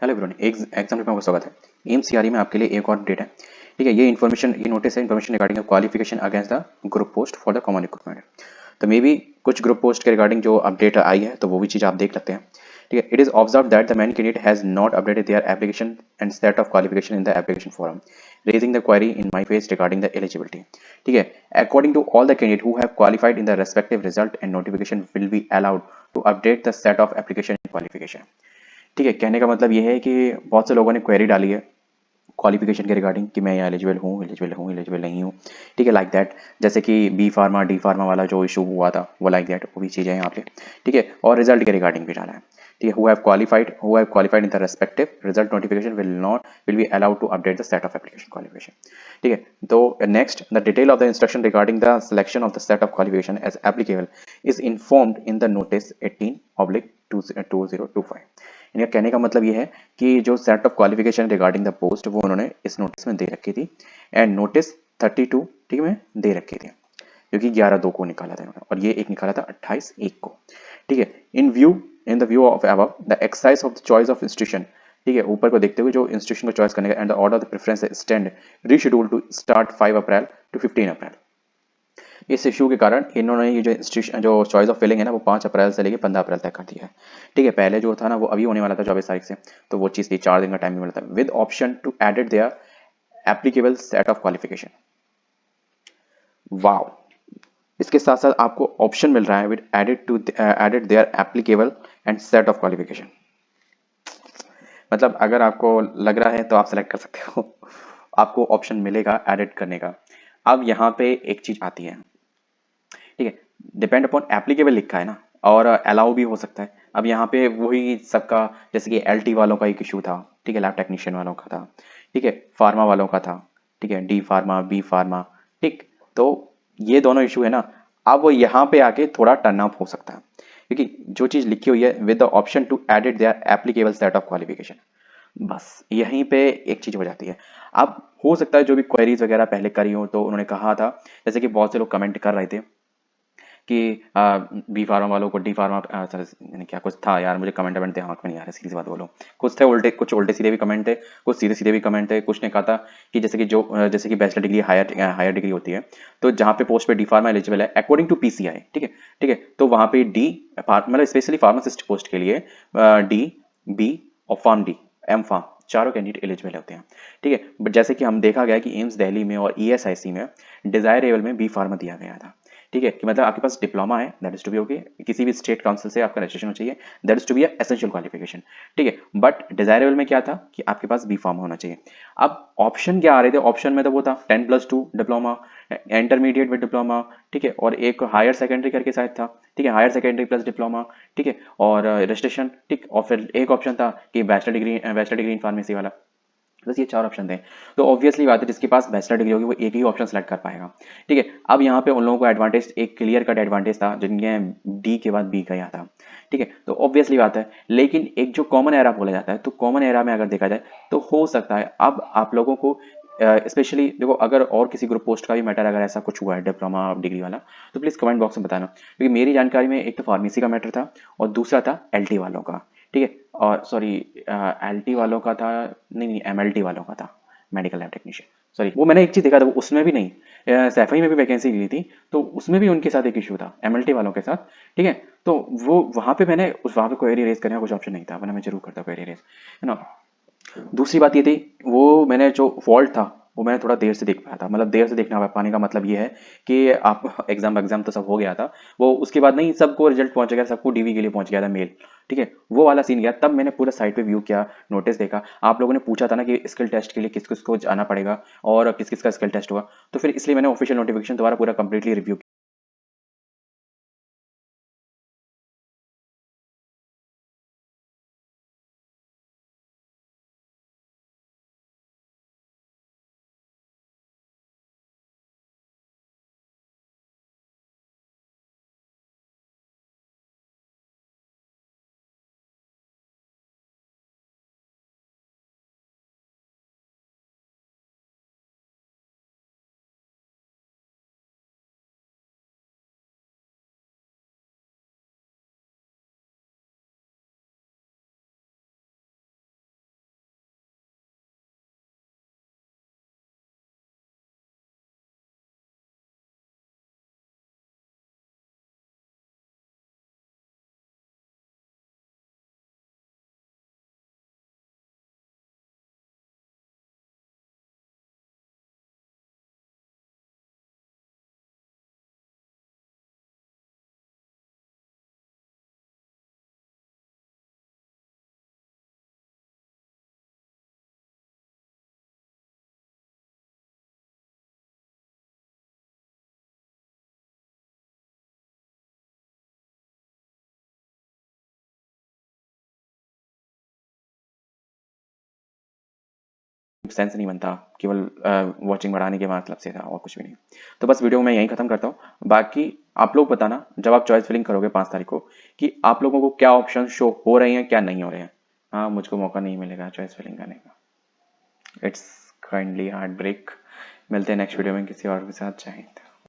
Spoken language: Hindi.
हेलो एवरीवन, एक एग्जाम में आपका स्वागत है। एम सीआरई में आपके लिए एक और अपडेट है। ठीक है, ये नोटिस है information regarding qualification against the group post for the common recruitment. तो मे बी कुछ ग्रुप पोस्ट के रिगार्डिंग जो अपडेट आई है तो वो भी चीज़ आप देख सकते हैं। ठीक है, it is observe that the man candidate has not updated their application and set of qualification in the application form, raising the query in my face regarding the eligibility. ठीक है, according to all the candidate who have qualified in the respective result and notification will be allowed to update the set of application qualification. ठीक है, कहने का मतलब ये है कि बहुत से लोगों ने क्वेरी डाली है क्वालिफिकेशन के रिगार्डिंग कि मैं एलिजिबल हूँ, एलिजिबल हूँ, एलिजिबल नहीं हूँ। ठीक है, लाइक दैट, जैसे कि बी फार्मा डी फार्मा वाला जो इशू हुआ था वो लाइक दैट, वो भी चीज़ें हैं यहाँ पे। ठीक है, और रिजल्ट के रिगार्डिंग भी डाला है। ठीक है, who have qualified in the respective result notification will be allowed to update the set of application qualification. ठीक है, तो next the detail of the instruction regarding the selection of the set of qualification as applicable is informed in the notice 18/2025। इनका कहने का मतलब ये है कि जो set of qualification regarding the post वो उन्होंने इस नोटिस में दे रखी थी, एंड नोटिस 32 ठीक में दे रखी थी, क्योंकि 11/2 को निकाला था इन्होंने, और ये एक निकाला था 28/1 को। ठीक है, in the view of above the exercise of the choice of institution. ठीक है, ऊपर को देखते हुए जो इंस्टीट्यूशन को चॉइस करने का and the order of the preference stand reschedule to start 5 April to 15 April. इस इशू के कारण इन्होंने ये जो इंस्टीट्यूशन जो चॉइस ऑफ फिलिंग है ना वो 5 अप्रैल से लेकर 15 अप्रैल तक कर दिया है। ठीक है, पहले जो था ना वो अभी होने वाला था 24 तारीख से, तो वो चीज़ थी 4 दिन का टाइम मिलता है with option to edit their applicable set of qualification. Wow, इसके साथ साथ आपको ऑप्शन मिल रहा है with edit their applicable and set of qualification. मतलब अगर आपको लग रहा है तो आप सेलेक्ट कर सकते हो आपको ऑप्शन मिलेगा एडिट करने का। अब यहाँ पे एक चीज आती है, ठीक है, डिपेंड अपॉन एप्लीकेबल लिखा है ना, और अलाउ भी हो सकता है। अब यहाँ पे वही सबका, जैसे कि एलटी वालों का एक इशू था, ठीक है, लैब टेक्नीशियन वालों का था, ठीक है, फार्मा वालों का था, ठीक है, डी फार्मा बी फार्मा। ठीक, तो ये दोनों इशू है ना। अब वो यहाँ पे आके थोड़ा टर्न अप हो सकता है, क्योंकि जो चीज़ लिखी हुई है with the option to edit their applicable set of qualification, बस यहीं पे एक चीज हो जाती है। अब हो सकता है जो भी क्वेरीज वगैरह पहले करी हो तो उन्होंने कहा था, जैसे कि बहुत से लोग कमेंट कर रहे थे कि बी फार्मा वालों को डी फार्मा सर यानी क्या कुछ था यार, मुझे कमेंट वमेंट दिमाग में नहीं आ रहा, सीधी सी बात बोलो। कुछ थे उल्टे, कुछ उल्टे सीधे भी कमेंट थे, कुछ सीधे सीधे भी कमेंट थे। कुछ ने कहा था कि जैसे कि जैसे कि बैचलर डिग्री हायर डिग्री होती है, तो जहाँ पे पोस्ट पे डी फार्मा एलिजिबल है अकॉर्डिंग टू पीसीआई, ठीक है, ठीक है, तो वहाँ पे डी मतलब स्पेशली फार्मासिस्ट पोस्ट के लिए डी, बी और फार्म डी, एम फार्म चारों कैंडिडेट एलिजिबल होते हैं। ठीक है, बट जैसे कि हम देखा गया कि एम्स दिल्ली में और ईएसआईसी में डिजायरेबल में बी फार्मा दिया गया था। ठीक है, कि मतलब आपके पास डिप्लोमा है, that is to be okay, किसी भी स्टेट काउंसिल से आपका रजिस्ट्रेशन होना चाहिए, that is to be essential qualification. ठीक है, बट डिजायरेबल में क्या था कि आपके पास बी फार्मा होना चाहिए। अब ऑप्शन क्या आ रहे थे, ऑप्शन में तो वो था 10+2 डिप्लोमा, इंटरमीडिएट विद डिप्लोमा, ठीक है, और एक हायर सेकेंडरी करके शायद था, ठीक है, हायर सेकेंडरी प्लस डिप्लोमा, ठीक है, और रजिस्ट्रेशन, ठीक, और फिर एक ऑप्शन था कि बैचलर डिग्री इन फार्मेसी वाला। बस ये 4 ऑप्शन थे। तो ऑब्वियसली बात है, जिसके पास बैचलर डिग्री होगी वो एक ही ऑप्शन सेलेक्ट कर पाएगा। ठीक है, अब यहाँ पे उन लोगों को एडवांटेज, एक क्लियर कट एडवांटेज था जिनके डी के बाद बी गया था। ठीक है, तो ऑब्वियसली बात है, लेकिन एक जो कॉमन एरा बोला जाता है, तो कॉमन एरा में अगर देखा जाए तो हो सकता है अब आप लोगों को स्पेशली देखो, अगर और किसी ग्रुप पोस्ट का भी मैटर अगर ऐसा कुछ हुआ है डिप्लोमा डिग्री वाला, तो प्लीज कमेंट बॉक्स में बताना, क्योंकि मेरी जानकारी में एक तो फार्मेसी का मैटर था और दूसरा था एलटी वालों का। ठीक है, और सॉरी, एलटी वालों का था, नहीं नहीं, एमएलटी वालों का था, मेडिकल लैब टेक्नीशियन। सॉरी, वो मैंने एक चीज देखा था, वो उसमें भी नहीं, सैफई में भी वैकेंसी ली थी, तो उसमें भी उनके साथ एक इशू था एमएलटी वालों के साथ। ठीक है, तो वो वहां पे मैंने वहां पे क्वेरी रेज करने का कुछ ऑप्शन नहीं था, वरना मैं जरूर करता क्वेरी रेज, है ना। दूसरी बात ये थी, वो मैंने जो फॉल्ट था वो मैंने थोड़ा देर से देख पाया था, मतलब देर से देखना पाने का मतलब ये है कि आप एग्जाम एग्जाम तो सब हो गया था, वो उसके बाद नहीं सबको रिजल्ट पहुंच गया, सबको डीवी के लिए पहुंच गया था मेल। ठीक है, वो वाला सीन गया, तब मैंने पूरा साइट पे व्यू किया, नोटिस देखा। आप लोगों ने पूछा था ना कि स्किल टेस्ट के लिए किस किस को जाना पड़ेगा और किस किस का स्किल टेस्ट हुआ, तो फिर इसलिए मैंने ऑफिशियल नोटिफिकेशन दोबारा पूरा कंप्लीटली रिव्यू सेंस नहीं बनता, केवल वॉचिंग बढ़ाने के मतलब से था और कुछ भी नहीं। तो बस वीडियो को मैं यहीं खत्म करता हूँ। बाकी आप लोग बताना जब आप चॉइस फिलिंग करोगे 5 तारीख को कि आप लोगों को क्या ऑप्शन शो हो रहे हैं क्या नहीं हो रहे हैं। हाँ, मुझको मौका नहीं मिलेगा चॉइस फिलिंग करने का। It's kindly heart break. मिलते हैं नेक्स्ट वीडियो में किसी और के साथ। जय हिंद।